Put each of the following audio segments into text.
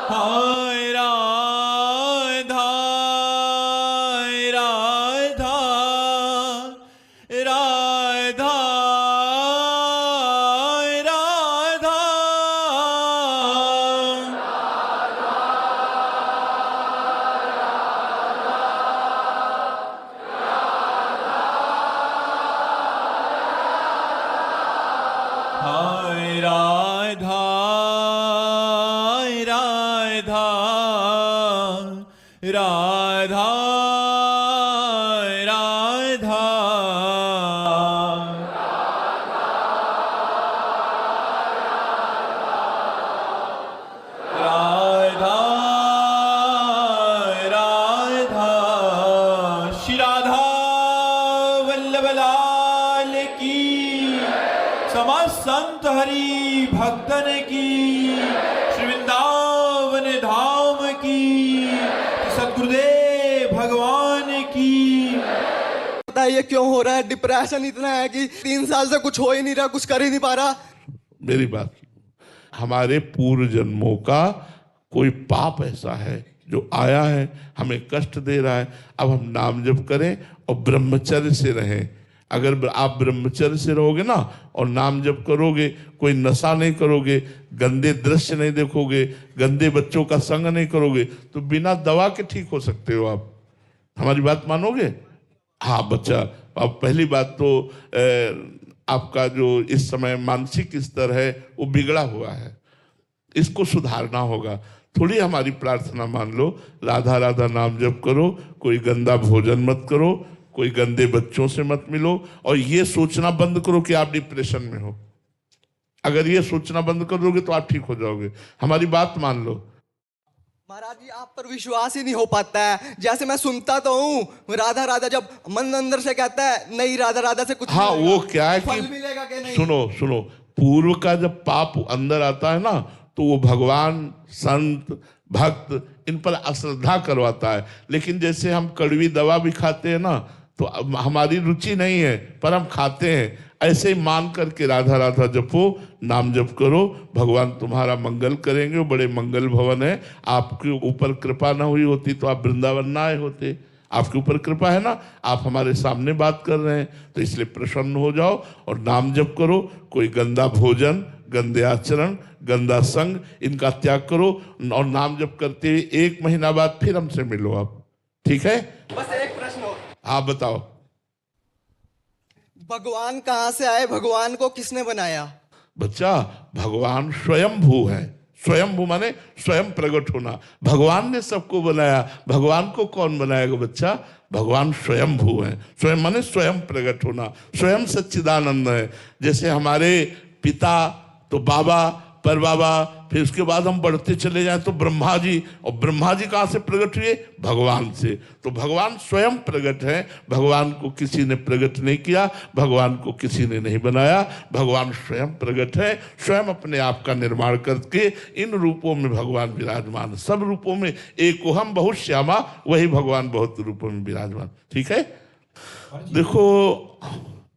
हाय राधा राधा राधा राधा हाय राधा राधा राधा राधा राधा राधा श्री राधा वल्लभ लाल की, समस्त संत हरि भक्तन की, श्री वृंदावन धाम की, सद्गुरुदेव भगवान की। पता है ये क्यों हो रहा है? डिप्रेशन इतना है कि 3 साल से कुछ हो ही नहीं रहा, कुछ कर ही नहीं पा रहा। मेरी बात, हमारे पूर्व जन्मों का कोई पाप ऐसा है जो आया है, हमें कष्ट दे रहा है। अब हम नाम जप करें और ब्रह्मचर्य से रहें। अगर आप ब्रह्मचर्य से रहोगे ना और नाम जप करोगे, कोई नशा नहीं करोगे, गंदे दृश्य नहीं देखोगे, गंदे बच्चों का संग नहीं करोगे, तो बिना दवा के ठीक हो सकते हो आप। हमारी बात मानोगे? हाँ बच्चा, अब पहली बात तो आपका जो इस समय मानसिक स्तर है वो बिगड़ा हुआ है, इसको सुधारना होगा। थोड़ी हमारी प्रार्थना मान लो, राधा राधा नाम जप करो, कोई गंदा भोजन मत करो, कोई गंदे बच्चों से मत मिलो, और ये सोचना बंद करो कि आप डिप्रेशन में हो। अगर ये सोचना बंद कर दोगे तो आप ठीक हो जाओगे। हमारी बात मान लो। महाराज जी आप पर विश्वास ही नहीं हो पाता है। जैसे मैं सुनता तो हूँ राधा राधा, जब मन अंदर से कहता है नहीं राधा राधा से कुछ हाँ नहीं वो क्या है फल कि मिलेगा कि नहीं। सुनो सुनो, पूर्व का जब पाप अंदर आता है ना, तो वो भगवान, संत, भक्त इन पर अश्रद्धा करवाता है। लेकिन जैसे हम कड़वी दवा भी खाते हैं ना, तो हमारी रुचि नहीं है पर हम खाते हैं, ऐसे ही मान करके राधा राधा जपो, नाम जप करो, भगवान तुम्हारा मंगल करेंगे। वो बड़े मंगल भवन है। आपके ऊपर कृपा ना हुई होती तो आप वृंदावन ना आए होते। आपके ऊपर कृपा है ना, आप हमारे सामने बात कर रहे हैं, तो इसलिए प्रसन्न हो जाओ और नाम जप करो। कोई गंदा भोजन, गंदे आचरण, गंदा संग, इनका त्याग करो और नाम जप करते हुए 1 महीना बाद फिर हमसे मिलो आप, ठीक है? बस एक प्रश्न हो, हाँ बताओ। भगवान कहाँ से आए? भगवान को किसने बनाया? बच्चा, भगवान स्वयंभू है। स्वयंभू माने स्वयं प्रकट होना। भगवान ने सबको बनाया, भगवान को कौन बनाएगा बच्चा? भगवान स्वयंभू है। स्वयं माने स्वयं प्रकट होना, स्वयं सच्चिदानंद है। जैसे हमारे पिता तो बाबा, पर बाबा, फिर उसके बाद हम बढ़ते चले जाएं तो ब्रह्मा जी, और ब्रह्मा जी कहाँ से प्रकट हुए? भगवान से। तो भगवान स्वयं प्रकट है, भगवान को किसी ने प्रकट नहीं किया, भगवान को किसी ने नहीं बनाया। भगवान स्वयं प्रकट है, स्वयं अपने आप का निर्माण करके इन रूपों में भगवान विराजमान, सब रूपों में एकोहम बहुत श्यामा, वही भगवान बहुत रूपों में विराजमान, ठीक है? देखो,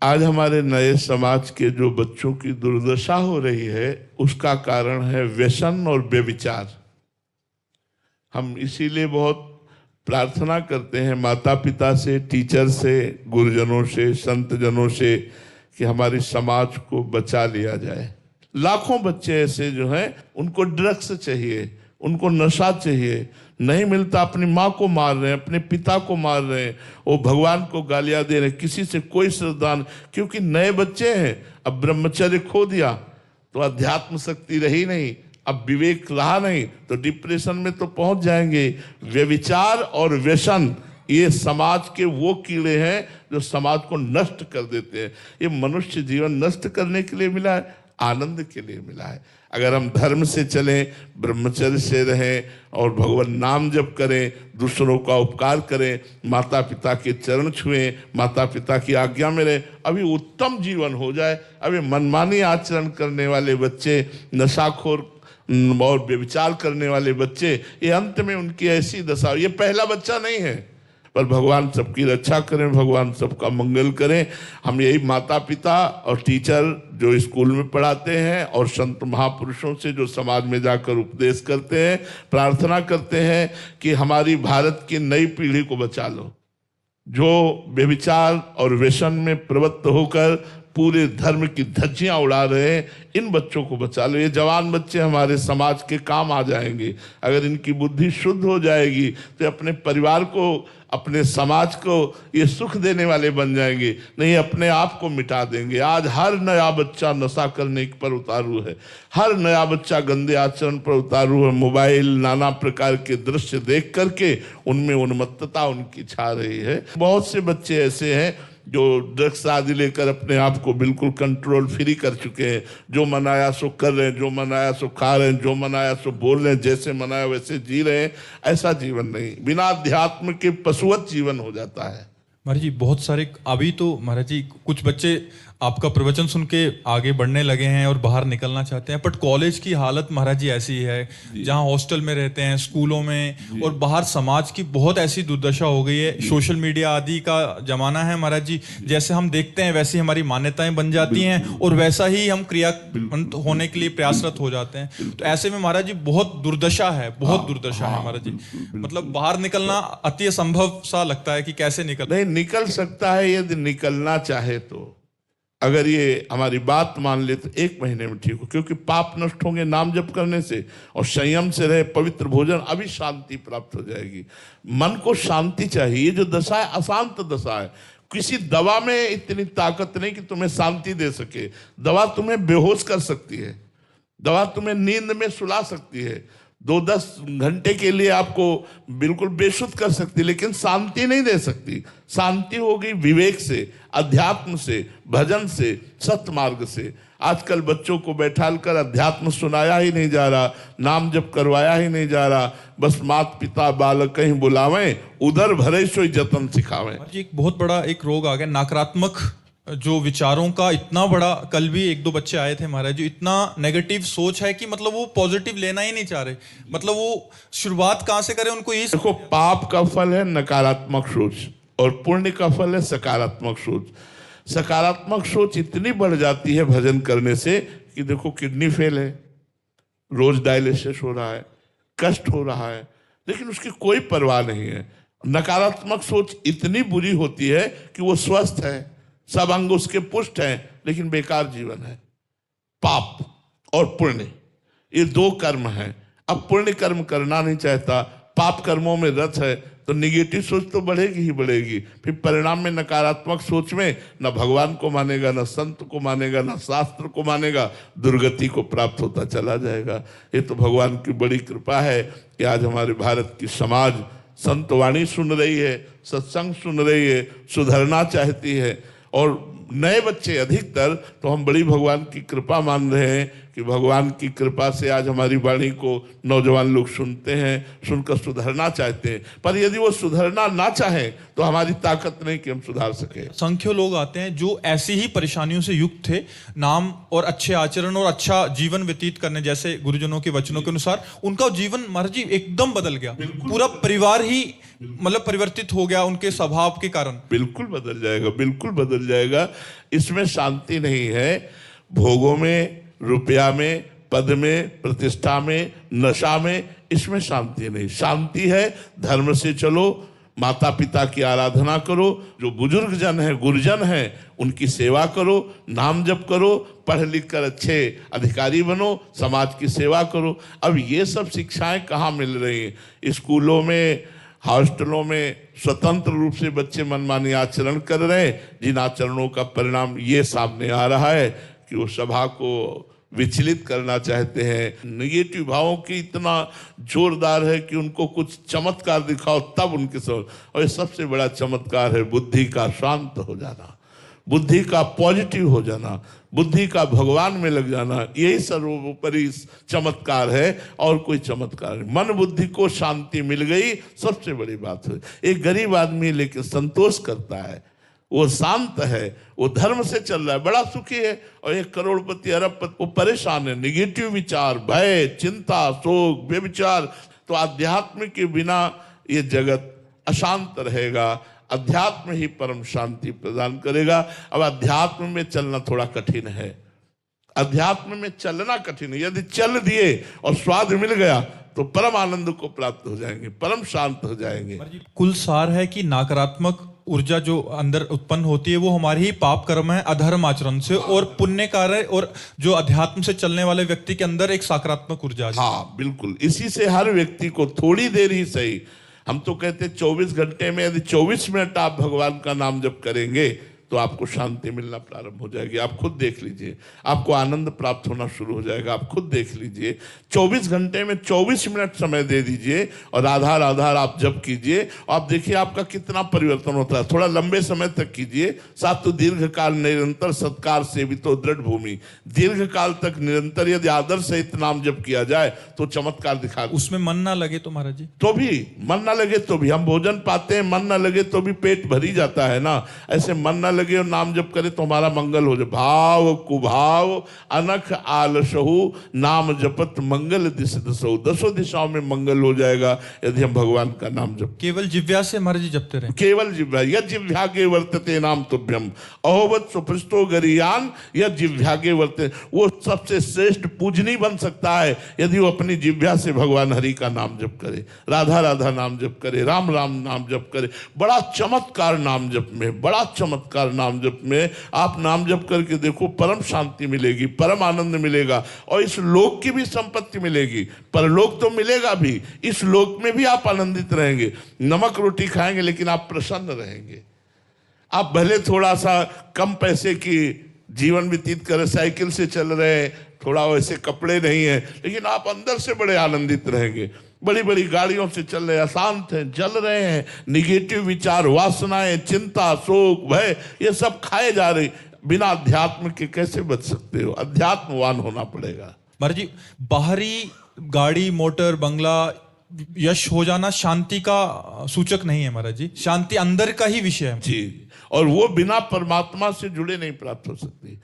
आज हमारे नए समाज के जो बच्चों की दुर्दशा हो रही है, उसका कारण है व्यसन और व्यभिचार। हम इसीलिए बहुत प्रार्थना करते हैं माता पिता से, टीचर से, गुरुजनों से, संत जनों से, कि हमारे समाज को बचा लिया जाए। लाखों बच्चे ऐसे जो हैं, उनको ड्रग्स चाहिए, उनको नशा चाहिए, नहीं मिलता, अपनी माँ को मार रहे हैं, अपने पिता को मार रहे हैं, वो भगवान को गालियां दे रहे हैं, किसी से कोई श्रद्धा नहीं, क्योंकि नए बच्चे हैं। अब ब्रह्मचर्य खो दिया तो अध्यात्म शक्ति रही नहीं, अब विवेक रहा नहीं, तो डिप्रेशन में तो पहुंच जाएंगे। व्यभिचार और व्यसन ये समाज के वो कीड़े हैं जो समाज को नष्ट कर देते हैं। ये मनुष्य जीवन नष्ट करने के लिए मिला है, आनंद के लिए मिला है। अगर हम धर्म से चलें, ब्रह्मचर्य से रहें और भगवान नाम जप करें, दूसरों का उपकार करें, माता पिता के चरण छुएं, माता पिता की आज्ञा में रहें, अभी उत्तम जीवन हो जाए। अभी मनमानी आचरण करने वाले बच्चे, नशाखोर और व्यभिचार करने वाले बच्चे, ये अंत में उनकी ऐसी दशा। ये पहला बच्चा नहीं है, पर भगवान सबकी रक्षा करें, भगवान सबका मंगल करें। हम यही माता पिता और टीचर जो स्कूल में पढ़ाते हैं और संत महापुरुषों से जो समाज में जाकर उपदेश करते हैं, प्रार्थना करते हैं कि हमारी भारत की नई पीढ़ी को बचा लो, जो व्यभिचार और व्यसन में प्रवृत्त होकर पूरे धर्म की धज्जियां उड़ा रहे हैं, इन बच्चों को बचा लो। ये जवान बच्चे हमारे समाज के काम आ जाएंगे। अगर इनकी बुद्धि शुद्ध हो जाएगी तो अपने परिवार को, अपने समाज को ये सुख देने वाले बन जाएंगे, नहीं अपने आप को मिटा देंगे। आज हर नया बच्चा नशा करने पर उतारू है, हर नया बच्चा गंदे आचरण पर उतारू है। मोबाइल, नाना प्रकार के दृश्य देख करके उनमें उन्मत्तता उनकी छा रही है। बहुत से बच्चे ऐसे हैं जो ड्रग्स आदि लेकर अपने आप को बिल्कुल कंट्रोल फ्री कर चुके हैं। जो मनाया सो कर रहे हैं, जो मनाया सो खा रहे हैं, जो मनाया सो बोल रहे हैं, जैसे मनाया वैसे जी रहे हैं। ऐसा जीवन नहीं, बिना अध्यात्म के पशुवत जीवन हो जाता है। महाराज जी बहुत सारे अभी तो महाराज जी कुछ बच्चे आपका प्रवचन सुन के आगे बढ़ने लगे हैं और बाहर निकलना चाहते हैं, बट कॉलेज की हालत महाराज जी ऐसी है, जहां हॉस्टल में रहते हैं, स्कूलों में, और बाहर समाज की बहुत ऐसी दुर्दशा हो गई है। सोशल मीडिया आदि का जमाना है महाराज जी, जैसे हम देखते हैं वैसी हमारी मान्यताएं बन जाती हैं और वैसा ही हम क्रियान्वित होने के लिए प्रयासरत हो जाते हैं। तो ऐसे में महाराज जी बहुत दुर्दशा है, बहुत दुर्दशा है महाराज जी। मतलब बाहर निकलना अति असंभव सा लगता है कि कैसे नहीं निकल सकता है यदि निकलना चाहे तो। अगर ये हमारी बात मान ले तो 1 महीने में ठीक हो, क्योंकि पाप नष्ट होंगे नाम जप करने से, और संयम से रहे, पवित्र भोजन, अभी शांति प्राप्त हो जाएगी। मन को शांति चाहिए। ये जो दशा है अशांत दशा है। किसी दवा में इतनी ताकत नहीं कि तुम्हें शांति दे सके। दवा तुम्हें बेहोश कर सकती है, दवा तुम्हें नींद में सुला सकती है, 2-10 घंटे के लिए आपको बिल्कुल बेसुध कर सकती, लेकिन शांति नहीं दे सकती। शांति होगी विवेक से, अध्यात्म से, भजन से, सत्य मार्ग से। आजकल बच्चों को बैठाल कर अध्यात्म सुनाया ही नहीं जा रहा, नाम जप करवाया ही नहीं जा रहा। बस माता पिता बालक कहीं बुलावें, उधर भरे सोई जतन सिखावें। एक बहुत बड़ा एक रोग आ गया, नकारात्मक जो विचारों का इतना बड़ा। कल भी 1-2 बच्चे आए थे महाराज जी, इतना नेगेटिव सोच है कि मतलब वो पॉजिटिव लेना ही नहीं चाह रहे। मतलब वो शुरुआत कहां से करें, उनको ये देखो, पाप का फल है नकारात्मक सोच और पुण्य का फल है सकारात्मक सोच। सकारात्मक सोच इतनी बढ़ जाती है भजन करने से कि देखो किडनी फेल है, रोज डायलिसिस हो रहा है, कष्ट हो रहा है, लेकिन उसकी कोई परवाह नहीं है। नकारात्मक सोच इतनी बुरी होती है कि वो स्वस्थ है, सब अंग उसके पुष्ट हैं, लेकिन बेकार जीवन है। पाप और पुण्य ये 2 कर्म हैं। अब पुण्य कर्म करना नहीं चाहता, पाप कर्मों में रत है, तो निगेटिव सोच तो बढ़ेगी ही बढ़ेगी। फिर परिणाम में नकारात्मक सोच में न भगवान को मानेगा, न संत को मानेगा, न शास्त्र को मानेगा, दुर्गति को प्राप्त होता चला जाएगा। ये तो भगवान की बड़ी कृपा है कि आज हमारे भारत की समाज संतवाणी सुन रही है, सत्संग सुन रही है, सुधरना चाहती है। और नए बच्चे अधिकतर तो हम बड़ी भगवान की कृपा मान रहे हैं कि भगवान की कृपा से आज हमारी वाणी को नौजवान लोग सुनते हैं, सुनकर सुधरना चाहते हैं। पर यदि वो सुधरना ना चाहें तो हमारी ताकत नहीं कि हम सुधार सके। संख्य लोग आते हैं जो ऐसी ही परेशानियों से युक्त थे, नाम और अच्छे आचरण और अच्छा जीवन व्यतीत करने जैसे गुरुजनों के वचनों के अनुसार उनका जीवन महाराज जी एकदम बदल गया। पूरा परिवार ही मतलब परिवर्तित हो गया उनके स्वभाव के कारण। बिल्कुल बदल जाएगा, बिल्कुल बदल जाएगा। इसमें शांति नहीं है। भोगों में, रुपया में, पद में, प्रतिष्ठा में, नशा में, इसमें शांति नहीं। शांति है धर्म से चलो, माता पिता की आराधना करो, जो बुजुर्ग जन है, गुरुजन है, उनकी सेवा करो, नाम जप करो, पढ़ लिख कर अच्छे अधिकारी बनो, समाज की सेवा करो। अब ये सब शिक्षाएं कहाँ मिल रही हैं? स्कूलों में, हॉस्टलों में स्वतंत्र रूप से बच्चे मनमानी आचरण कर रहे हैं, जिन आचरणों का परिणाम ये सामने आ रहा है कि वो सभा को विचलित करना चाहते हैं। निगेटिव भावों की इतना जोरदार है कि उनको कुछ चमत्कार दिखाओ तब उनके समझ। और ये सबसे बड़ा चमत्कार है बुद्धि का शांत हो जाना, बुद्धि का पॉजिटिव हो जाना, बुद्धि का भगवान में लग जाना। यही सर्वोपरि चमत्कार है और कोई चमत्कार नहीं। मन बुद्धि को शांति मिल गई, सबसे बड़ी बात है। एक गरीब आदमी लेकिन संतोष करता है, वो शांत है, वो धर्म से चल रहा है, बड़ा सुखी है। और एक करोड़पति, अरबपति वो परेशान है, निगेटिव विचार, भय, चिंता, शोक, व्यभिचार। तो आध्यात्म के बिना ये जगत अशांत रहेगा। अध्यात्म ही परम शांति प्रदान करेगा। अब अध्यात्म में चलना थोड़ा कठिन है, अध्यात्म में चलना कठिन है। यदि चल दिए और स्वाद मिल गया तो परम आनंद को प्राप्त हो जाएंगे, परम शांत हो जाएंगे। कुल सार है कि नकारात्मक ऊर्जा जो अंदर उत्पन्न होती है वो हमारे ही पाप कर्म है, अधर्म आचरण से, और पुण्य कार्य और जो अध्यात्म से चलने वाले व्यक्ति के अंदर एक सकारात्मक ऊर्जा है। हाँ बिल्कुल, इसी से हर व्यक्ति को थोड़ी देर ही सही, हम तो कहते 24 घंटे में यदि 24 मिनट आप भगवान का नाम जप करेंगे तो आपको शांति मिलना प्रारंभ हो जाएगी। आप खुद देख लीजिए, आपको आनंद प्राप्त होना शुरू हो जाएगा। आप खुद देख लीजिए, 24 घंटे में 24 मिनट समय दे दीजिए और राधा राधा आप जप कीजिए, आप देखिए आपका कितना परिवर्तन होता है। थोड़ा लंबे समय तक कीजिए, साथ तो दीर्घ काल निरंतर सत्कार सेवितो दृढ़ भूमि, दीर्घ काल तक निरंतर यदि आदर सहित नाम जप किया जाए तो चमत्कार दिखा। उसमें मन ना लगे तो महाराज जी, तो भी मन ना लगे तो भी हम भोजन पाते हैं, मन ना लगे तो भी पेट भरी जाता है ना। ऐसे मन ना लगे और नाम जप करे तो हमारा मंगल हो जाए। भाव कुभाव अनख आलसहु नाम जपत मंगल दिश दसो, दसों दिशाओं में मंगल हो जाएगा यदि हम भगवान का नाम जप। केवल जिव्या से महाराज जी जपते रहे, केवल जिव्या, यद जिव्यागे वर्तते नाम तुभ्यम अहोवत सुपृष्टो गरियान, यद जिव्यागे वर्तते, वो सबसे श्रेष्ठ पूजनी बन सकता है यदि वो अपनी जिव्या से भगवान हरि का नाम जप करे, राधा राधा नाम जप करे, राम राम नाम जप करे। बड़ा चमत्कार नाम जप में, बड़ा चमत्कार नाम जप में। आप नाम जप करके देखो, परम शांति मिलेगी, परम आनंद मिलेगा और इस लोक की भी संपत्ति मिलेगी। परलोक तो मिलेगा भी, इस लोक में भी आप आनंदित रहेंगे। नमक रोटी खाएंगे लेकिन आप प्रसन्न रहेंगे। आप भले थोड़ा सा कम पैसे की जीवन व्यतीत कर, साइकिल से चल रहे हैं, थोड़ा वैसे कपड़े नहीं है, लेकिन आप अंदर से बड़े आनंदित रहेंगे। बड़ी बड़ी गाड़ियों से चल रहे हैं, अशांत हैं, जल रहे हैं, निगेटिव विचार, वासनाएं, चिंता, शोक, भय, ये सब खाए जा रहे। बिना अध्यात्म के कैसे बच सकते हो? अध्यात्मवान होना पड़ेगा। महाराज जी, बाहरी गाड़ी मोटर बंगला यश हो जाना शांति का सूचक नहीं है महाराज जी, शांति अंदर का ही विषय है जी, और वो बिना परमात्मा से जुड़े नहीं प्राप्त हो सकती।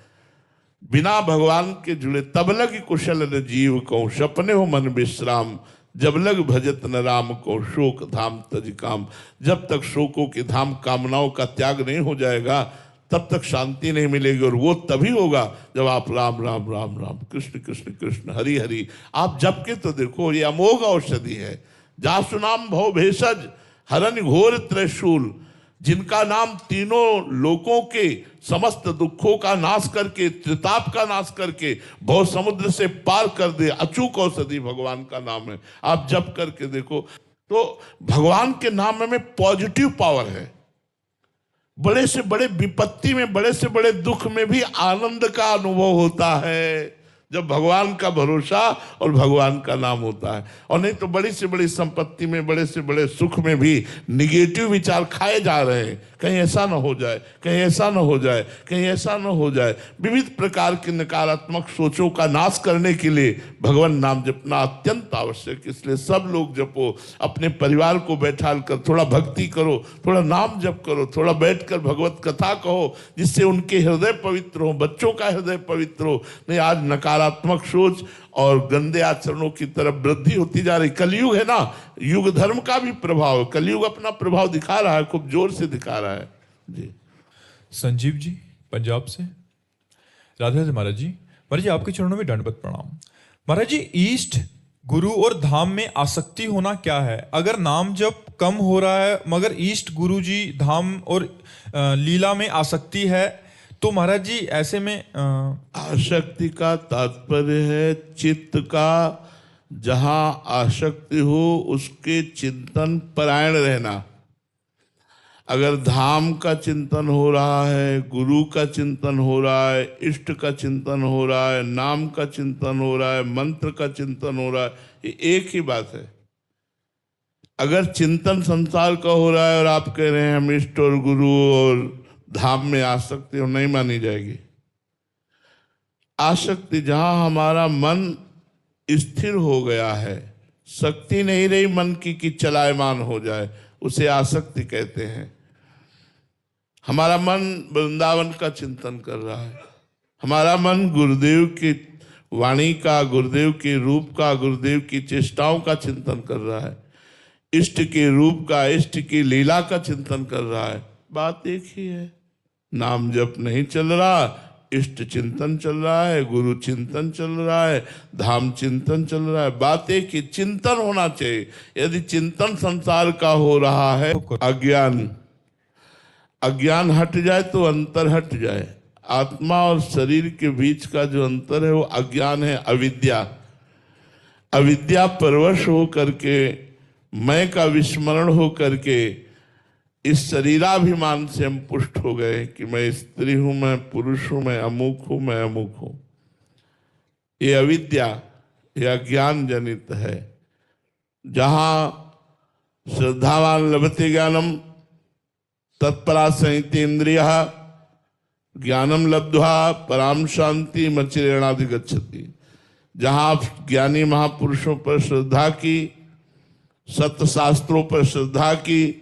बिना भगवान के जुड़े तब लग कुशल न जीव को, सपने हो मन विश्राम, जब लग भजत न राम को, शोक धाम तज काम। जब तक शोकों के धाम कामनाओं का त्याग नहीं हो जाएगा तब तक शांति नहीं मिलेगी, और वो तभी होगा जब आप राम राम राम राम, कृष्ण कृष्ण कृष्ण, हरि हरि आप जप के तो देखो। ये अमोघ औषधि है। जासु नाम भव भेषज हरन घोर त्रिशूल, जिनका नाम तीनों लोकों के समस्त दुखों का नाश करके, त्रिताप का नाश करके भव समुद्र से पार कर दे, अचूक औषधि भगवान का नाम है। आप जप करके देखो तो भगवान के नाम में पॉजिटिव पावर है। बड़े से बड़े विपत्ति में, बड़े से बड़े दुख में भी आनंद का अनुभव होता है जब भगवान का भरोसा और भगवान का नाम होता है। और नहीं तो बड़ी से बड़ी संपत्ति में, बड़े से बड़े सुख में भी निगेटिव विचार खाए जा रहे हैं। कहीं ऐसा ना हो जाए, कहीं ऐसा ना हो जाए, कहीं ऐसा ना हो जाए। विविध प्रकार की नकारात्मक सोचों का नाश करने के लिए भगवान नाम जपना अत्यंत आवश्यक। इसलिए सब लोग जपो, अपने परिवार को बैठा कर थोड़ा भक्ति करो, थोड़ा नाम जप करो, थोड़ा बैठकर भगवत कथा कहो, जिससे उनके हृदय पवित्र हो, बच्चों का हृदय पवित्र हो। नहीं, आज नकारात्मक सोच और गंदे आचरणों की तरफ वृद्धि होती जा रही। कलयुग है ना, युग धर्म का भी प्रभाव, कलयुग अपना प्रभाव दिखा रहा है, खूब जोर से दिखा रहा है जी। संजीव जी पंजाब से, राधे राधे महाराज जी। महाराज जी आपके चरणों में दंडवत प्रणाम। महाराज जी, इष्ट गुरु और धाम में आसक्ति होना क्या है? अगर नाम जप कम हो रहा है मगर इष्ट गुरु जी धाम और लीला में आसक्ति है तो महाराज जी ऐसे में आसक्ति का तात्पर्य है चित्त का जहां आसक्ति हो उसके चिंतन परायण रहना। अगर धाम का चिंतन हो रहा है, गुरु का चिंतन हो रहा है, इष्ट का चिंतन हो रहा है, नाम का चिंतन हो रहा है, मंत्र का चिंतन हो रहा है, ये एक ही बात है। अगर चिंतन संसार का हो रहा है और आप कह रहे हैं हम इष्ट और गुरु और धाम में आसक्ति हो, नहीं मानी जाएगी। आसक्ति जहां हमारा मन स्थिर हो गया है, शक्ति नहीं रही मन की कि चलायमान हो जाए, उसे आसक्ति कहते हैं। हमारा मन वृंदावन का चिंतन कर रहा है, हमारा मन गुरुदेव की वाणी का, गुरुदेव के रूप का, गुरुदेव की चेष्टाओं का चिंतन कर रहा है, इष्ट के रूप का, इष्ट की लीला का चिंतन कर रहा है। बात एक ही है। नाम जप नहीं चल रहा इष्ट चिंतन चल रहा है, गुरु चिंतन चल रहा है, धाम चिंतन चल रहा है। बात एक कि चिंतन होना चाहिए। यदि चिंतन संसार का हो रहा है, अज्ञान हट जाए तो अंतर हट जाए। आत्मा और शरीर के बीच का जो अंतर है वो अज्ञान है, अविद्या। अविद्या परवश हो करके, मैं का विस्मरण हो करके इस शरीराभिमान से हम पुष्ट हो गए कि मैं स्त्री हूं, मैं पुरुष हूं, मैं अमुक हूं, मैं अमुक हूं। ये अविद्या, ये अज्ञान जनित है। जहां श्रद्धावान लभते ज्ञानम तत्परा संहितेन्द्रियः ज्ञानम लब्ध्वा पराम शांति मचिरेणाधिगच्छति। जहां ज्ञानी महापुरुषों पर श्रद्धा की, सत्य शास्त्रों पर श्रद्धा की,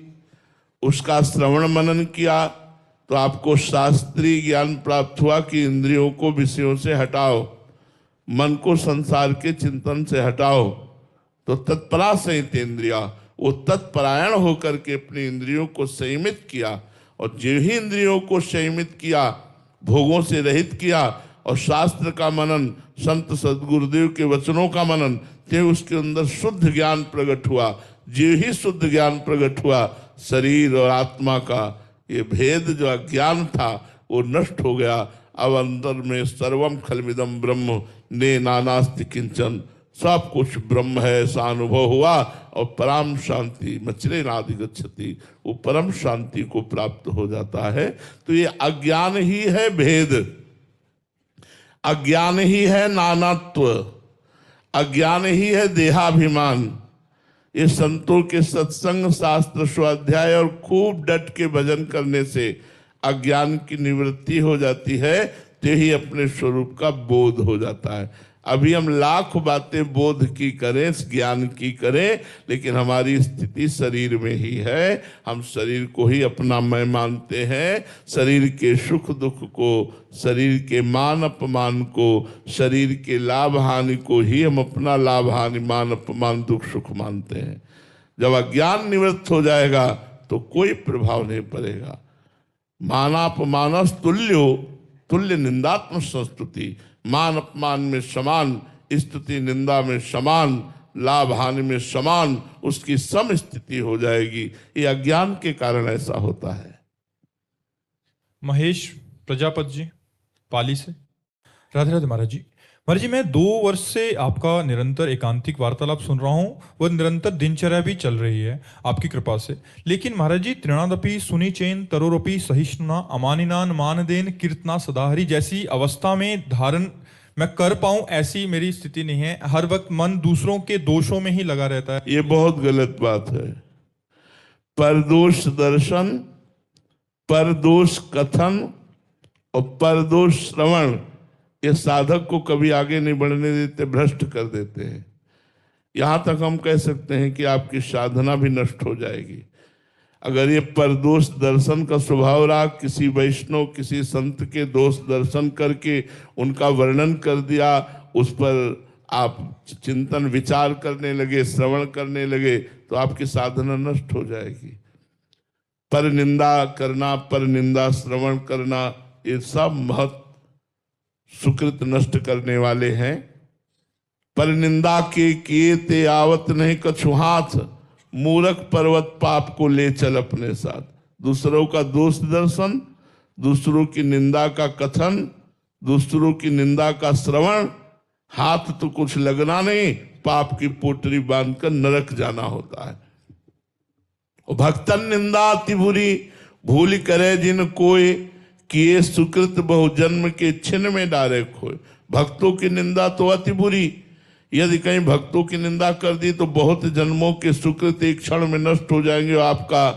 उसका श्रवण मनन किया, तो आपको शास्त्रीय ज्ञान प्राप्त हुआ कि इंद्रियों को विषयों से हटाओ, मन को संसार के चिंतन से हटाओ। तो तत्परा संहितेन्द्रिया, वो तत्परायण होकर के अपनी इंद्रियों को संयमित किया, और जो ही इंद्रियों को संयमित किया, भोगों से रहित किया, और शास्त्र का मनन, संत सदगुरुदेव के वचनों का मनन, ते उसके अंदर शुद्ध ज्ञान प्रकट हुआ। जो ही शुद्ध ज्ञान प्रकट हुआ, शरीर और आत्मा का ये भेद जो अज्ञान था वो नष्ट हो गया। अब अंदर में सर्वम खलमिदम ब्रह्म ने नानास्ति किंचन, सब कुछ ब्रह्म है ऐसा अनुभव हुआ, और परम शांति मचिरेणाधिगच्छति, वो परम शांति को प्राप्त हो जाता है। तो ये अज्ञान ही है भेद, अज्ञान ही है नानात्व, अज्ञान ही है देहाभिमान। ये संतों के सत्संग, शास्त्र, स्वाध्याय और खूब डट के भजन करने से अज्ञान की निवृत्ति हो जाती है, तो ही अपने स्वरूप का बोध हो जाता है। अभी हम लाख बातें बोध की करें, ज्ञान की करें, लेकिन हमारी स्थिति शरीर में ही है। हम शरीर को ही अपना मैं मानते हैं। शरीर के सुख दुख को, शरीर के मान अपमान को, शरीर के लाभ हानि को ही हम अपना लाभ हानि, मान अपमान, दुख सुख मानते हैं। जब अज्ञान निवृत्त हो जाएगा तो कोई प्रभाव नहीं पड़ेगा। मानापमानस तुल्यो, तुल्य निंदात्मक संस्तुति, मान अपमान में समान, स्तुति निंदा में समान, लाभ हानि में समान, उसकी सम स्थिति हो जाएगी। ये अज्ञान के कारण ऐसा होता है। महेश प्रजापति जी पाली से। राधे राधे महाराज जी। महाराज जी, मैं 2 वर्ष से आपका निरंतर एकांतिक वार्तालाप सुन रहा हूँ, वो निरंतर दिनचर्या भी चल रही है आपकी कृपा से। लेकिन महाराज जी, तृणादपि सुनिचेन तरोरपि सहिष्णुना अमानिनान मानदेन कीर्तना सदाहरी जैसी अवस्था में धारण मैं कर पाऊं, ऐसी मेरी स्थिति नहीं है। हर वक्त मन दूसरों के दोषों में ही लगा रहता है। ये बहुत गलत बात है। परदोष दर्शन, परदोष कथन और परदोष श्रवण, ये साधक को कभी आगे नहीं बढ़ने देते, भ्रष्ट कर देते हैं। यहां तक हम कह सकते हैं कि आपकी साधना भी नष्ट हो जाएगी। अगर ये परदोष दर्शन का स्वभाव रहा, किसी वैष्णव, किसी संत के दोष दर्शन करके उनका वर्णन कर दिया, उस पर आप चिंतन विचार करने लगे, श्रवण करने लगे, तो आपकी साधना नष्ट हो जाएगी। पर निंदा करना, पर निंदा श्रवण करना, ये सब महत् सुकृत नष्ट करने वाले हैं। पर निंदा के किए ते आवत नहीं कछु हाथ, मूरख पर्वत पाप को ले चल अपने साथ। दूसरों का दोष दर्शन, दूसरों की निंदा का कथन, दूसरों की निंदा का श्रवण, हाथ तो कुछ लगना नहीं, पाप की पोटरी बांधकर नरक जाना होता है। भक्तन निंदा अति बुरी, भूल करे जिन कोय, किए सुकृत बहु जन्म के छिन्न में डारे खोए। भक्तों की निंदा तो अति बुरी, यदि कहीं भक्तों की निंदा कर दी तो बहुत जन्मों के सुकृत एक क्षण में नष्ट हो जाएंगे और आपका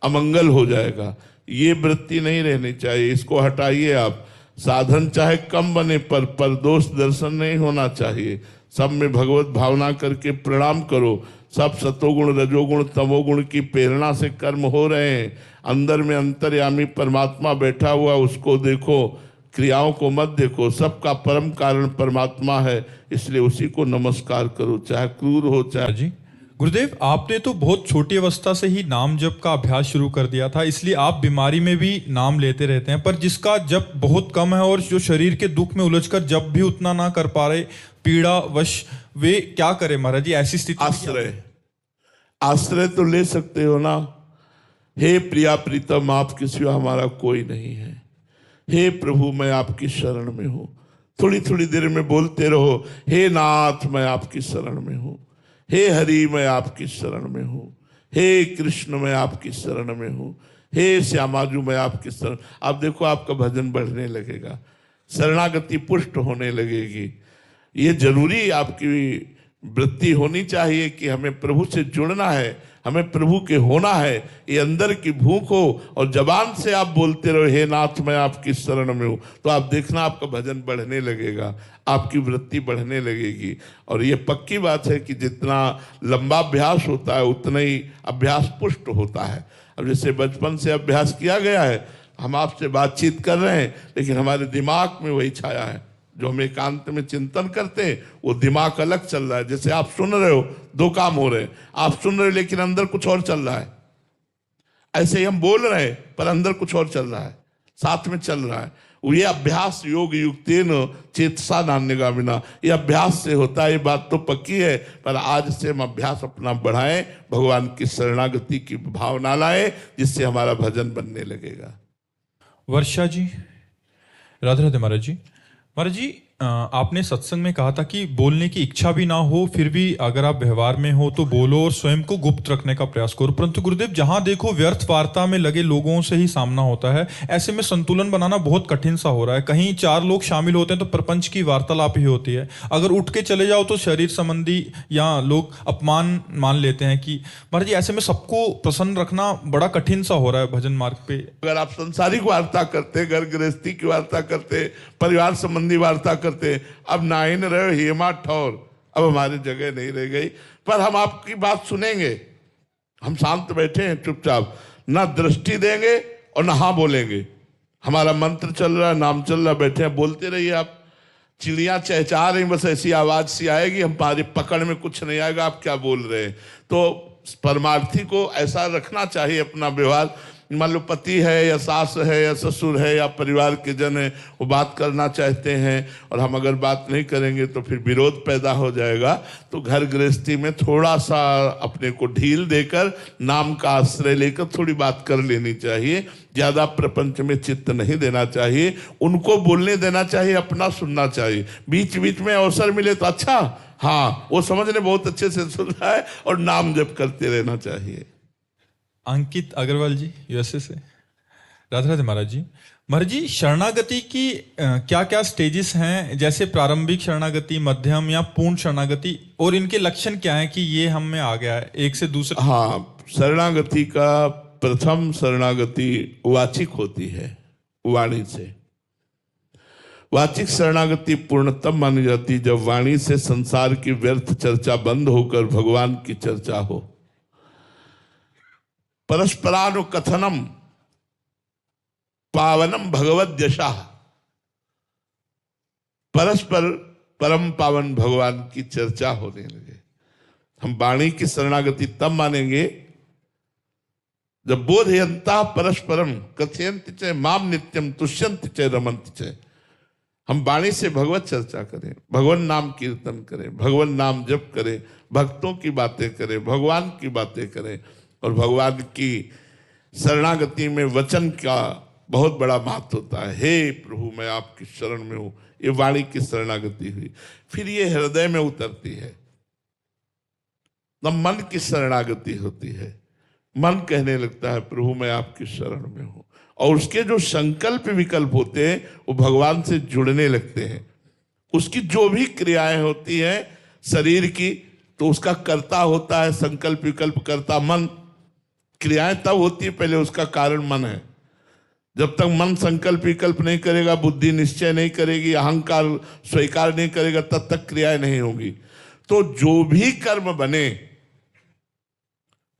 अमंगल हो जाएगा। ये वृत्ति नहीं रहनी चाहिए, इसको हटाइए आप। साधन चाहे कम बने, पर दोष दर्शन नहीं होना चाहिए। सब में भगवत भावना करके प्रणाम करो। सब सतोगुण, रजोगुण, तमोगुण की प्रेरणा से कर्म हो रहे हैं। अंदर में अंतर्यामी परमात्मा बैठा हुआ, उसको देखो, क्रियाओं को मत देखो। सबका परम कारण परमात्मा है, इसलिए उसी को नमस्कार करो, चाहे क्रूर हो चाहे। जी गुरुदेव, आपने तो बहुत छोटी अवस्था से ही नाम जप का अभ्यास शुरू कर दिया था, इसलिए आप बीमारी में भी नाम लेते रहते हैं। पर जिसका जप बहुत कम है और जो शरीर के दुख में उलझकर जप भी उतना ना कर पा रहे, पीड़ा वश, वे क्या करें महाराज जी ऐसी स्थिति? आश्रय तो ले सकते हो ना। हे प्रिया प्रीतम, आपके सिवा हमारा कोई नहीं है। हे प्रभु, मैं आपकी शरण में हूं। थोड़ी थोड़ी देर में बोलते रहो, हे नाथ मैं आपकी शरण में हूं, हे हरि मैं आपकी शरण में हूं, हे कृष्ण मैं आपकी शरण में हूं, हे श्यामाजू मैं आपकी शरण। आप देखो आपका भजन बढ़ने लगेगा, शरणागति पुष्ट होने लगेगी। ये जरूरी आपकी वृत्ति होनी चाहिए कि हमें प्रभु से जुड़ना है, हमें प्रभु के होना है। ये अंदर की भूख हो और जबान से आप बोलते रहो, हे नाथ मैं आपकी शरण में हूं, तो आप देखना आपका भजन बढ़ने लगेगा, आपकी वृत्ति बढ़ने लगेगी। और ये पक्की बात है कि जितना लंबा अभ्यास होता है उतना ही अभ्यास पुष्ट होता है। अब जैसे बचपन से अभ्यास किया गया है, हम आपसे बातचीत कर रहे हैं, लेकिन हमारे दिमाग में वही छाया है। जो हम एकांत में चिंतन करते हैं वो दिमाग अलग चल रहा है। जैसे आप सुन रहे हो, दो काम हो रहे हैं, आप सुन रहे हो लेकिन अंदर कुछ और चल रहा है। ऐसे ही हम बोल रहे हैं पर अंदर कुछ और चल रहा है, साथ में चल रहा है। ये अभ्यास योग युक्तेन चेतसा नान्यगामिना, ये अभ्यास से होता है। ये बात तो पक्की है, पर आज से हम अभ्यास अपना बढ़ाएं, भगवान की शरणागति की भावना लाएं, जिससे हमारा भजन बनने लगेगा। वर्षा जी, राधे राधे महाराज जी। महाराज जी, आपने सत्संग में कहा था कि बोलने की इच्छा भी ना हो, फिर भी अगर आप व्यवहार में हो तो बोलो और स्वयं को गुप्त रखने का प्रयास करो। परंतु गुरुदेव, जहां देखो व्यर्थ वार्ता में लगे लोगों से ही सामना होता है। ऐसे में संतुलन बनाना बहुत कठिन सा हो रहा है। कहीं 4 लोग शामिल होते हैं तो प्रपंच की वार्तालाप ही होती है, अगर उठ के चले जाओ तो शरीर संबंधी या लोग अपमान मान लेते हैं कि महाराज जी ऐसे में सबको प्रसन्न रखना बड़ा कठिन सा हो रहा है भजन मार्ग पे। अगर आप संसारिक वार्ता करते, घर गृहस्थी की वार्ता करते, परिवार संबंधी वार्ता करते, अब नाइन रहे हेमा ठौर, अब हमारी जगह नहीं रह गई। पर हम आपकी बात सुनेंगे, हम शांत बैठे हैं चुपचाप, ना दृष्टि देंगे और ना हाँ बोलेंगे। हमारा मंत्र चल रहा है, नाम चल रहा, बैठे हैं, बोलते रहिए। आप चिड़ियां चहचहा रही, बस ऐसी आवाज सी आएगी, हमारी पकड़ में कुछ नहीं आएगा आप क्या बोल रहे हैं। तो परमार्थी को ऐसा रखना चाहिए अपना व्यवहार। मान लो पति है या सास है या ससुर है या परिवार के जन है, वो बात करना चाहते हैं और हम अगर बात नहीं करेंगे तो फिर विरोध पैदा हो जाएगा। तो घर गृहस्थी में थोड़ा सा अपने को ढील देकर, नाम का आश्रय लेकर थोड़ी बात कर लेनी चाहिए। ज़्यादा प्रपंच में चित्त नहीं देना चाहिए, उनको बोलने देना चाहिए, अपना सुनना चाहिए। बीच बीच में अवसर मिले तो अच्छा, हाँ वो समझने बहुत अच्छे से सुन रहा है, और नाम जप करते रहना चाहिए। अंकित अग्रवाल जी, यूएसए से। राधे राधे महाराज जी। महाराज जी, शरणागति की क्या क्या स्टेजेस हैं, जैसे प्रारंभिक शरणागति, मध्यम या पूर्ण शरणागति, और इनके लक्षण क्या हैं कि ये हम में आ गया है एक से दूसरे? हाँ, शरणागति का प्रथम शरणागति वाचिक होती है, वाणी से। वाचिक शरणागति पूर्णतम मानी जाती जब वाणी से संसार की व्यर्थ चर्चा बंद होकर भगवान की चर्चा हो। परस्परानुकथनम पावनम भगवद यशः, परस्पर परम पावन भगवान की चर्चा होने लगे। हम वाणी की शरणागति तब मानेंगे जब बोधयंता परस्परम कथयन्ति च माम नित्यम तुष्यन्ति च रमन्ति च। हम वाणी से भगवत चर्चा करें, भगवान नाम कीर्तन करें, भगवान नाम जप करें, भक्तों की बातें करें, भगवान की बातें करें। और भगवान की शरणागति में वचन का बहुत बड़ा महत्व होता है। हे प्रभु मैं आपकी शरण में हूं, ये वाणी की शरणागति हुई। फिर ये हृदय में उतरती है, तब मन की शरणागति होती है। मन कहने लगता है प्रभु मैं आपकी शरण में हूं, और उसके जो संकल्प विकल्प होते हैं वो भगवान से जुड़ने लगते हैं। उसकी जो भी क्रियाएं होती हैं शरीर की, तो उसका कर्ता होता है संकल्प विकल्प करता मन। क्रियाएं तब होती है, पहले उसका कारण मन है। जब तक मन संकल्प विकल्प नहीं करेगा, बुद्धि निश्चय नहीं करेगी, अहंकार स्वीकार नहीं करेगा, तब तक क्रियाएं नहीं होंगी। तो जो भी कर्म बने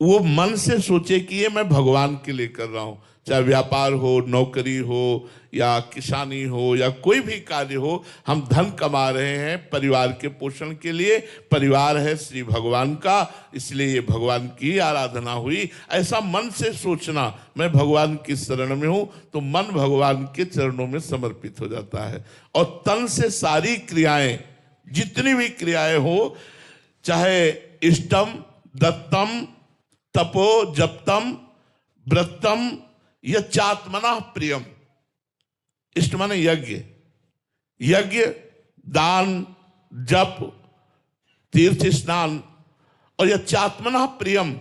वो मन से सोचे कि ये मैं भगवान के लिए कर रहा हूं, चाहे व्यापार हो, नौकरी हो, या किसानी हो, या कोई भी कार्य हो, हम धन कमा रहे हैं परिवार के पोषण के लिए। परिवार है श्री भगवान का, इसलिए ये भगवान की आराधना हुई। ऐसा मन से सोचना, मैं भगवान की शरण में हूं, तो मन भगवान के चरणों में समर्पित हो जाता है। और तन से सारी क्रियाएं, जितनी भी क्रियाएं हो, चाहे इष्टम, दत्तम, तपो, जप्तम, व्रतम, यच्चात्मना प्रियम। इष्ट माने यज्ञ, यज्ञ, दान, जप, तीर्थ स्नान, और यच्चात्मना प्रियम,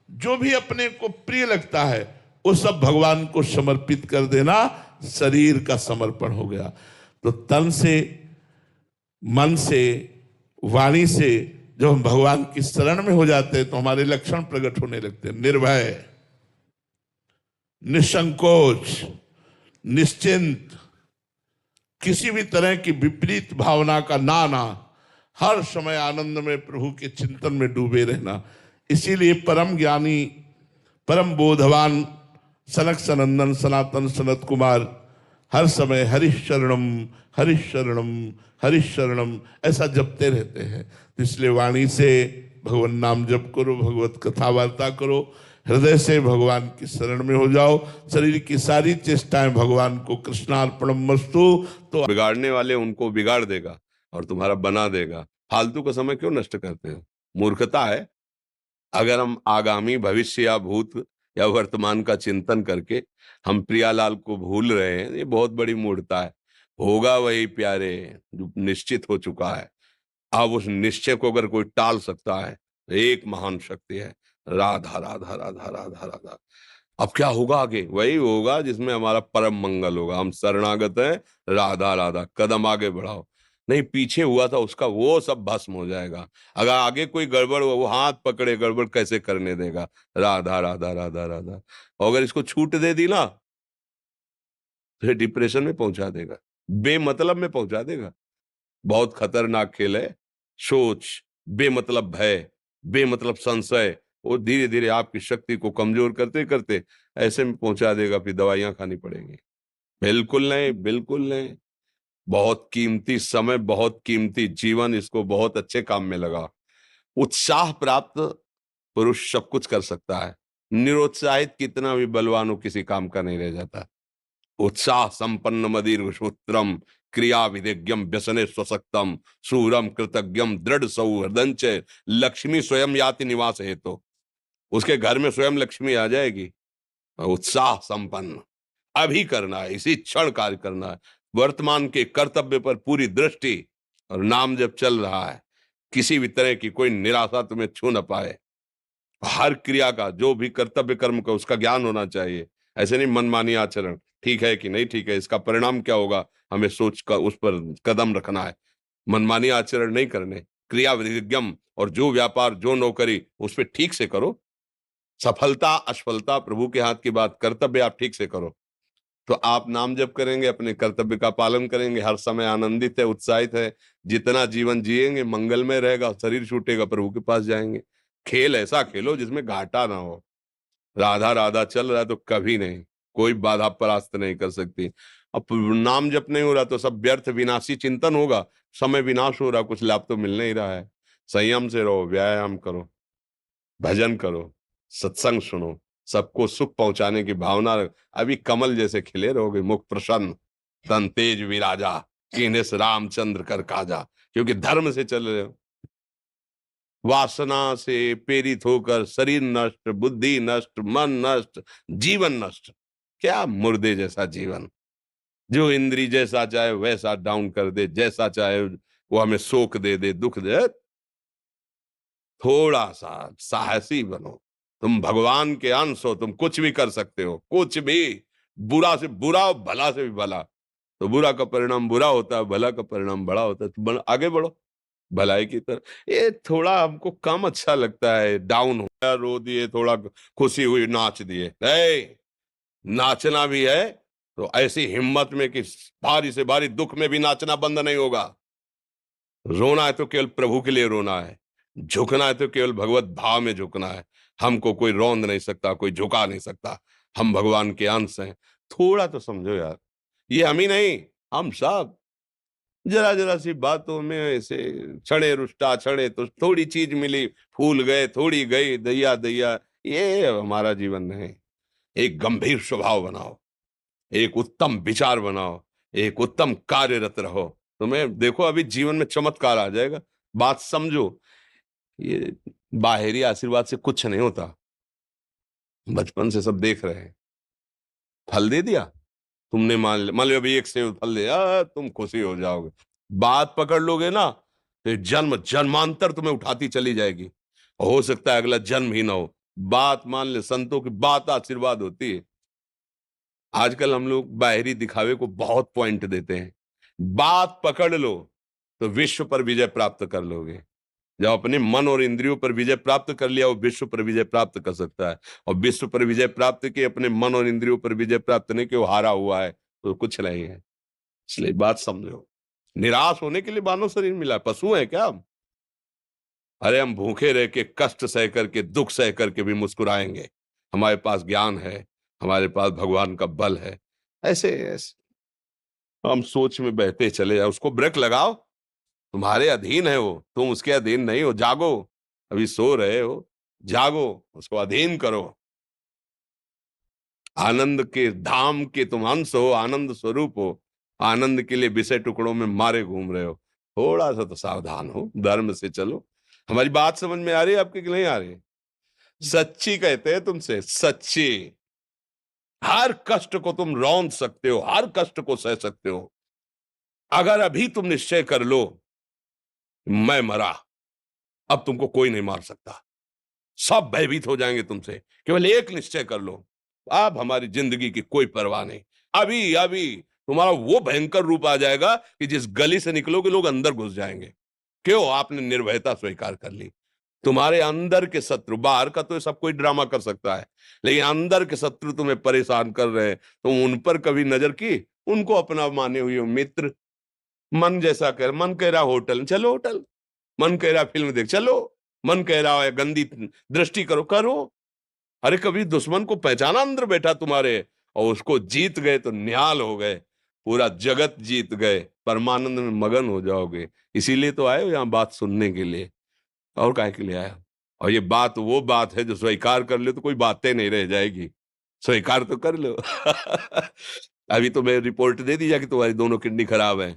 जो भी अपने को प्रिय लगता है वो सब भगवान को समर्पित कर देना शरीर का समर्पण हो गया। तो तन से, मन से, वाणी से जब हम भगवान की शरण में हो जाते हैं तो हमारे लक्षण प्रकट होने लगते हैं। निर्भय, निसंकोच, निश्चिंत, किसी भी तरह की विपरीत भावना का ना आना, हर समय आनंद में प्रभु के चिंतन में डूबे रहना। इसीलिए परम ज्ञानी, परम बोधवान सनक सनंदन सनातन सनत कुमार हर समय हरिशरणम हरिशरणम हरिशरणम ऐसा जपते रहते हैं। तो इसलिए वाणी से भगवान नाम जप करो, भगवत कथा वार्ता करो, हृदय से भगवान की शरण में हो जाओ। शरीर की सारी चेष्टाएं भगवान को कृष्णार्पणमस्तु। तो बिगाड़ने वाले उनको बिगाड़ देगा और तुम्हारा बना देगा। फालतू का समय क्यों नष्ट करते हो? मूर्खता है। अगर हम आगामी भविष्य या भूत या वर्तमान का चिंतन करके हम प्रियालाल को भूल रहे हैं, ये बहुत बड़ी मूर्खता है। होगा वही प्यारे जो निश्चित हो चुका है। अब उस निश्चय को अगर कोई टाल सकता है तो एक महान शक्ति है, राधा राधा राधा राधा राधा। अब क्या होगा आगे? वही होगा जिसमें हमारा परम मंगल होगा। हम शरणागत हैं, राधा राधा, कदम आगे बढ़ाओ। नहीं पीछे हुआ था उसका वो सब भस्म हो जाएगा। अगर आगे कोई गड़बड़ हुआ, वो हाथ पकड़े गड़बड़ कैसे करने देगा? राधा राधा राधा राधा। और अगर इसको छूट दे दी ना तो डिप्रेशन में पहुंचा देगा, बेमतलब में पहुंचा देगा। बहुत खतरनाक खेल है। सोच, बेमतलब भय, बेमतलब संशय, वो धीरे धीरे आपकी शक्ति को कमजोर करते करते ऐसे में पहुंचा देगा, फिर दवाइयां खानी पड़ेंगी। बिल्कुल नहीं, बिल्कुल नहीं। बहुत कीमती समय, बहुत कीमती जीवन, इसको बहुत अच्छे काम में लगा। उत्साह प्राप्त पुरुष सब कुछ कर सकता है। निरुत्साहित कितना भी बलवान हो, किसी काम का नहीं रह जाता। उत्साह संपन्न मदीर सूत्रम क्रिया विधिज्ञम व्यसने स्वसक्तम सूरम कृतज्ञम दृढ़ सौहृदंच लक्ष्मी स्वयं याति निवास है। तो उसके घर में स्वयं लक्ष्मी आ जाएगी। उत्साह संपन्न अभी करना है, इसी क्षण कार्य करना है। वर्तमान के कर्तव्य पर पूरी दृष्टि, और नाम जब चल रहा है, किसी भी तरह की कोई निराशा तुम्हें छू न पाए। हर क्रिया का, जो भी कर्तव्य कर्म का, उसका ज्ञान होना चाहिए। ऐसे नहीं मनमानी आचरण, ठीक है कि नहीं ठीक है, इसका परिणाम क्या होगा, हमें सोच कर उस पर कदम रखना है। मनमानी आचरण नहीं करने, क्रिया विधिज्ञम, और जो व्यापार जो नौकरी उस पर ठीक से करो। सफलता असफलता प्रभु के हाथ की बात, कर्तव्य आप ठीक से करो तो आप नाम जप करेंगे, अपने कर्तव्य का पालन करेंगे, हर समय आनंदित है, उत्साहित है। जितना जीवन जिएंगे मंगलमय रहेगा, शरीर छूटेगा प्रभु के पास जाएंगे। खेल ऐसा खेलो जिसमें घाटा ना हो। राधा राधा चल रहा है तो कभी नहीं, कोई बाधा परास्त नहीं कर सकती। अब नाम जप नहीं हो रहा तो सब व्यर्थ विनाशी चिंतन होगा, समय विनाश हो रहा, कुछ लाभ तो मिल नहीं रहा है। संयम से रहो, व्यायाम करो, भजन करो, सत्संग सुनो, सबको सुख पहुंचाने की भावना। अभी कमल जैसे खिले रहोगे, मुख प्रसन्न, तन तेज विराजा, कीनेस रामचंद्र कर काजा, क्योंकि धर्म से चल रहे हो। वासना से प्रेरित होकर शरीर नष्ट, बुद्धि नष्ट, मन नष्ट, जीवन नष्ट। क्या मुर्दे जैसा जीवन, जो इंद्री जैसा चाहे वैसा डाउन कर दे, जैसा चाहे वो हमें शोक दे दे, दुख दे। थोड़ा सा साहसी बनो, तुम भगवान के अंश हो, तुम कुछ भी कर सकते हो, कुछ भी। बुरा से बुरा, भला से भी भला। तो बुरा का परिणाम बुरा होता है, भला का परिणाम बड़ा होता है। तो आगे बढ़ो भलाई की तरफ। ये थोड़ा हमको कम अच्छा लगता है, डाउन हो गया रो दिए, थोड़ा खुशी हुई नाच दिए। नाचना भी है तो ऐसी हिम्मत में कि भारी से भारी दुख में भी नाचना बंद नहीं होगा। रोना है तो केवल प्रभु के लिए रोना है, झुकना है तो केवल भगवत भाव में झुकना है। हमको कोई रौंद नहीं सकता, कोई झुका नहीं सकता। हम भगवान के अंश हैं। थोड़ा तो समझो यार, ये हम ही नहीं, हम सब जरा जरा सी बातों में ऐसे क्षणे रुष्टा क्षणे तो थोड़ी चीज मिली, फूल गए, थोड़ी गई, दैया दैया, ये हमारा जीवन नहीं। एक गंभीर स्वभाव बनाओ, एक उत्तम विचार बनाओ, एक उत्तम कार्यरत रहो, तुम्हें देखो अभी जीवन में चमत्कार आ जाएगा। बात समझो, ये बाहरी आशीर्वाद से कुछ नहीं होता। बचपन से सब देख रहे हैं, फल दे दिया तुमने, मान लो अभी एक सेब फल दिया, तुम खुशी हो जाओगे। बात पकड़ लोगे ना तो जन्म जन्मांतर तुम्हें उठाती चली जाएगी, हो सकता है अगला जन्म ही ना हो। बात मान ले, संतों की बात आशीर्वाद होती है। आजकल हम लोग बाहरी दिखावे को बहुत पॉइंट देते हैं, बात पकड़ लो तो विश्व पर विजय प्राप्त कर लोगे। जब अपने मन और इंद्रियों पर विजय प्राप्त कर लिया, वो विश्व पर विजय प्राप्त कर सकता है। और विश्व पर विजय प्राप्त किए, अपने मन और इंद्रियों पर विजय प्राप्त नहीं कि वो हारा हुआ है तो कुछ नहीं है। इसलिए बात समझो, निराश होने के लिए मानव शरीर मिला, पशु है क्या हम? अरे हम भूखे रह के, कष्ट सह करके, दुख सह करके भी मुस्कुराएंगे। हमारे पास ज्ञान है, हमारे पास भगवान का बल है। ऐसे ऐसे हम सोच में बहते चले जाओ, उसको ब्रेक लगाओ। तुम्हारे अधीन है वो, तुम उसके अधीन नहीं हो। जागो, अभी सो रहे हो, जागो, उसको अधीन करो। आनंद के धाम के तुम अंश हो, आनंद स्वरूप हो। आनंद के लिए विषय टुकड़ों में मारे घूम रहे हो। थोड़ा सा तो सावधान हो, धर्म से चलो। हमारी बात समझ में आ रही है आपके कि नहीं आ रही? सच्ची कहते हैं तुमसे, सच्ची। हर कष्ट को तुम रौंद सकते हो, हर कष्ट को सह सकते हो, अगर अभी तुम निश्चय कर लो मैं मरा, अब तुमको कोई नहीं मार सकता। सब भयभीत हो जाएंगे तुमसे। केवल एक निश्चय कर लो, अब हमारी जिंदगी की कोई परवाह नहीं। अभी अभी तुम्हारा वो भयंकर रूप आ जाएगा कि जिस गली से निकलोगे लोग अंदर घुस जाएंगे। क्यों? आपने निर्भयता स्वीकार कर ली। तुम्हारे अंदर के शत्रु, बाहर का तो सब कोई ड्रामा कर सकता है, लेकिन अंदर के शत्रु तुम्हें परेशान कर रहे हैं, तुम उन पर कभी नजर की? उनको अपना माने हुए मित्र। मन जैसा कर, मन कह रहा होटल चलो होटल, मन कह रहा फिल्म देख चलो, मन कह रहा है गंदी दृष्टि करो करो। अरे कभी दुश्मन को पहचाना अंदर बैठा तुम्हारे, और उसको जीत गए तो निहाल हो गए, पूरा जगत जीत गए, परमानंद में मगन हो जाओगे। इसीलिए तो आए हो यहाँ बात सुनने के लिए, और काहे के लिए आए हो? और ये बात वो बात है जो स्वीकार कर ले तो कोई बातें नहीं रह जाएगी। स्वीकार तो कर लो। अभी तो मैं रिपोर्ट दे दी कि तुम्हारी दोनों किडनी खराब है,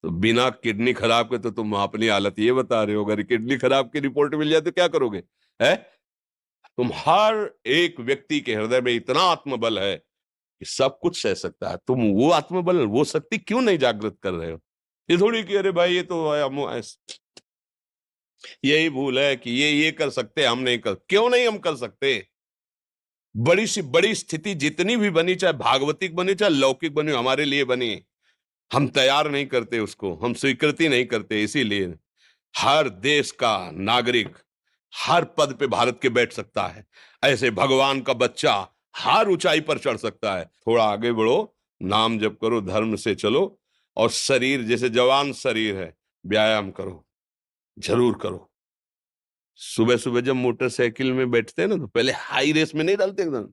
तो बिना किडनी खराब के तो तुम अपनी हालत ये बता रहे हो। अगर किडनी खराब की रिपोर्ट मिल जाए तो क्या करोगे? है तुम हर एक व्यक्ति के हृदय में इतना आत्मबल है कि सब कुछ सह सकता है। तुम वो आत्मबल, वो शक्ति क्यों नहीं जागृत कर रहे हो? ये थोड़ी कि अरे भाई ये तो यही भूल है कि ये कर सकते, हम नहीं कर। क्यों नहीं हम कर सकते? बड़ी सी बड़ी स्थिति जितनी भी बनी, चाहे भागवतिक बनी चाहे लौकिक बनी, हमारे लिए बनी, हम तैयार नहीं करते उसको, हम स्वीकृति नहीं करते। इसीलिए हर देश का नागरिक हर पद पे भारत के बैठ सकता है, ऐसे भगवान का बच्चा हर ऊंचाई पर चढ़ सकता है। थोड़ा आगे बढ़ो, नाम जप करो, धर्म से चलो, और शरीर जैसे जवान शरीर है, व्यायाम करो, जरूर करो। सुबह सुबह जब मोटरसाइकिल में बैठते हैं ना, तो पहले हाई रेस में नहीं डालते, एकदम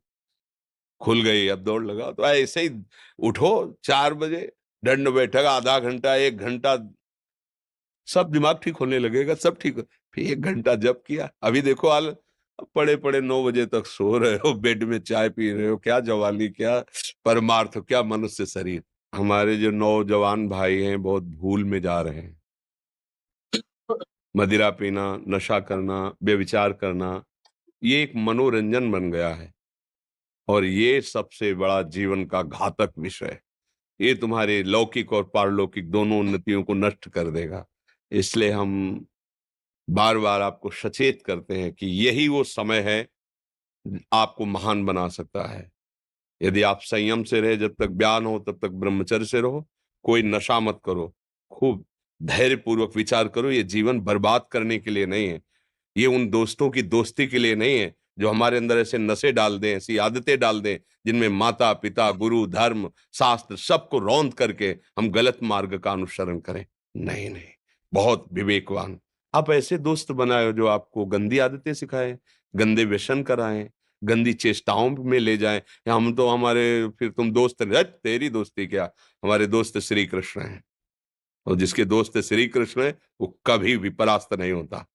खुल गई अब दौड़ लगाओ, तो ऐसे ही उठो 4 बजे, दंड बैठक आधा घंटा 1 घंटा, सब दिमाग ठीक होने लगेगा, सब ठीक। फिर 1 घंटा जप किया। अभी देखो हाल, पड़े पड़े 9 बजे तक सो रहे हो, बेड में चाय पी रहे हो। क्या जवानी, क्या परमार्थ, क्या मनुष्य शरीर। हमारे जो नौजवान भाई हैं बहुत भूल में जा रहे हैं। मदिरा पीना, नशा करना, व्यभिचार करना, ये एक मनोरंजन बन गया है, और ये सबसे बड़ा जीवन का घातक विषय है। ये तुम्हारे लौकिक और पारलौकिक दोनों उन्नतियों को नष्ट कर देगा। इसलिए हम बार बार आपको सचेत करते हैं कि यही वो समय है आपको महान बना सकता है। यदि आप संयम से रहे, जब तक ज्ञान हो तब तक ब्रह्मचर्य से रहो, कोई नशा मत करो, खूब धैर्य पूर्वक विचार करो। ये जीवन बर्बाद करने के लिए नहीं है, ये उन दोस्तों की दोस्ती के लिए नहीं है जो हमारे अंदर ऐसे नशे डाल दें, ऐसी आदतें डाल दें जिनमें माता पिता, गुरु, धर्म, शास्त्र सबको रौंद करके हम गलत मार्ग का अनुसरण करें। नहीं नहीं, बहुत विवेकवान। आप ऐसे दोस्त बनाए जो आपको गंदी आदतें सिखाएं, गंदे व्यसन कराएं, गंदी चेष्टाओं में ले जाएं, या हम तो हमारे फिर तुम दोस्त नहीं, तेरी दोस्ती क्या, हमारे दोस्त श्री कृष्ण हैं, और जिसके दोस्त श्री कृष्ण है वो कभी भी परास्त नहीं होता।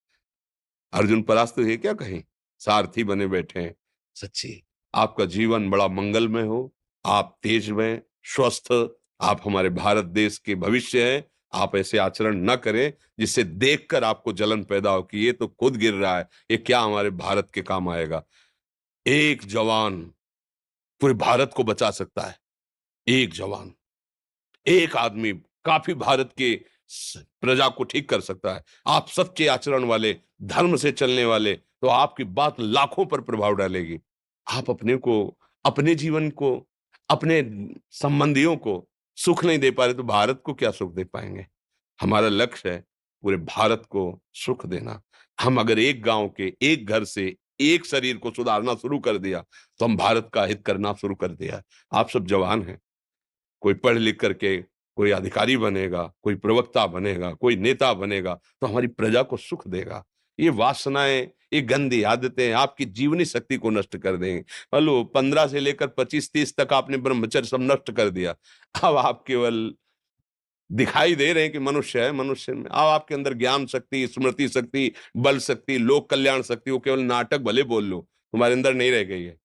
अर्जुन परास्त है क्या कहीं, सारथी बने बैठे हैं। सच्ची आपका जीवन बड़ा मंगलमय हो, आप तेज में स्वस्थ, आप हमारे भारत देश के भविष्य हैं। आप ऐसे आचरण न करें जिससे देखकर आपको जलन पैदा हो कि ये तो खुद गिर रहा है, ये क्या हमारे भारत के काम आएगा। एक जवान पूरे भारत को बचा सकता है, एक जवान, एक आदमी काफी भारत के प्रजा को ठीक कर सकता है। आप सच्चे आचरण वाले, धर्म से चलने वाले, तो आपकी बात लाखों पर प्रभाव डालेगी। आप अपने को, अपने जीवन को, अपने संबंधियों को सुख नहीं दे पा रहे तो भारत को क्या सुख दे पाएंगे। हमारा लक्ष्य है पूरे भारत को सुख देना। हम अगर एक गांव के, एक घर से, एक शरीर को सुधारना शुरू कर दिया तो हम भारत का हित करना शुरू कर दिया। आप सब जवान हैं, कोई पढ़ लिख करके कोई अधिकारी बनेगा, कोई प्रवक्ता बनेगा, कोई नेता बनेगा तो हमारी प्रजा को सुख देगा। ये वासनाएं, ये गंदी आदतें आपकी जीवनी शक्ति को नष्ट कर देंगे। हेलो 15 से लेकर 25-30 तक आपने ब्रह्मचर्य सब नष्ट कर दिया। अब आप केवल दिखाई दे रहे हैं कि मनुष्य है, मनुष्य में अब आपके अंदर ज्ञान शक्ति, स्मृति शक्ति, बल शक्ति, लोक कल्याण शक्ति, वो केवल नाटक भले बोल लो, तुम्हारे अंदर नहीं रह गई है।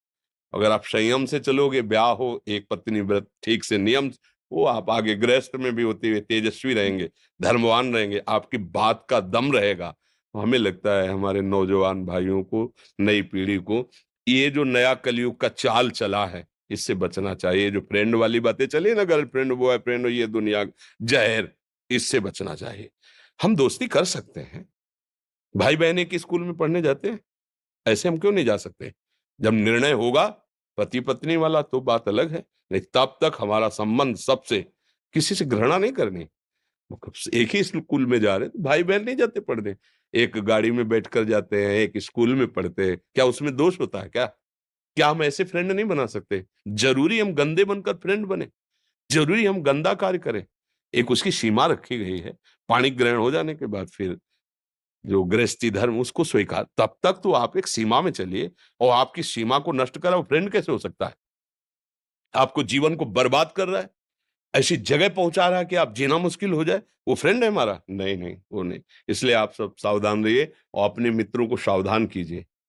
अगर आप संयम से चलोगे, ब्याह हो, एक पत्नी व्रत ठीक से नियम, वो आप आगे गृहस्थ में भी होते हुए तेजस्वी रहेंगे, धर्मवान रहेंगे, आपकी बात का दम रहेगा। तो हमें लगता है हमारे नौजवान भाइयों को, नई पीढ़ी को, ये जो नया कलयुग का चाल चला है इससे बचना चाहिए। जो फ्रेंड वाली बातें चली ना, गर्लफ्रेंड, बॉयफ्रेंड, ये दुनिया जहर, इससे बचना चाहिए। हम दोस्ती कर सकते हैं, भाई बहन एक स्कूल में पढ़ने जाते हैं, ऐसे हम क्यों नहीं जा सकते। जब निर्णय होगा पति पत्नी वाला तो बात अलग है, नहीं तब तक हमारा संबंध सबसे, किसी से घृणा नहीं करनी। एक ही स्कूल में जा रहे तो भाई बहन नहीं जाते पढ़ने, एक गाड़ी में बैठकर जाते हैं, एक स्कूल में पढ़ते हैं, क्या उसमें दोष होता है क्या? क्या हम ऐसे फ्रेंड नहीं बना सकते? जरूरी हम गंदे बनकर फ्रेंड बने? जरूरी हम गंदा कार्य करें? एक उसकी सीमा रखी गई है। पाणी ग्रहण हो जाने के बाद फिर जो गृहस्थी धर्म उसको स्वीकार, तब तक तो आप एक सीमा में चलिए, और आपकी सीमा को नष्ट करा वो फ्रेंड कैसे हो सकता है? आपको जीवन को बर्बाद कर रहा है, ऐसी जगह पहुंचा रहा है कि आप जीना मुश्किल हो जाए, वो फ्रेंड है हमारा? नहीं नहीं, वो नहीं। इसलिए आप सब सावधान रहिए और अपने मित्रों को सावधान कीजिए।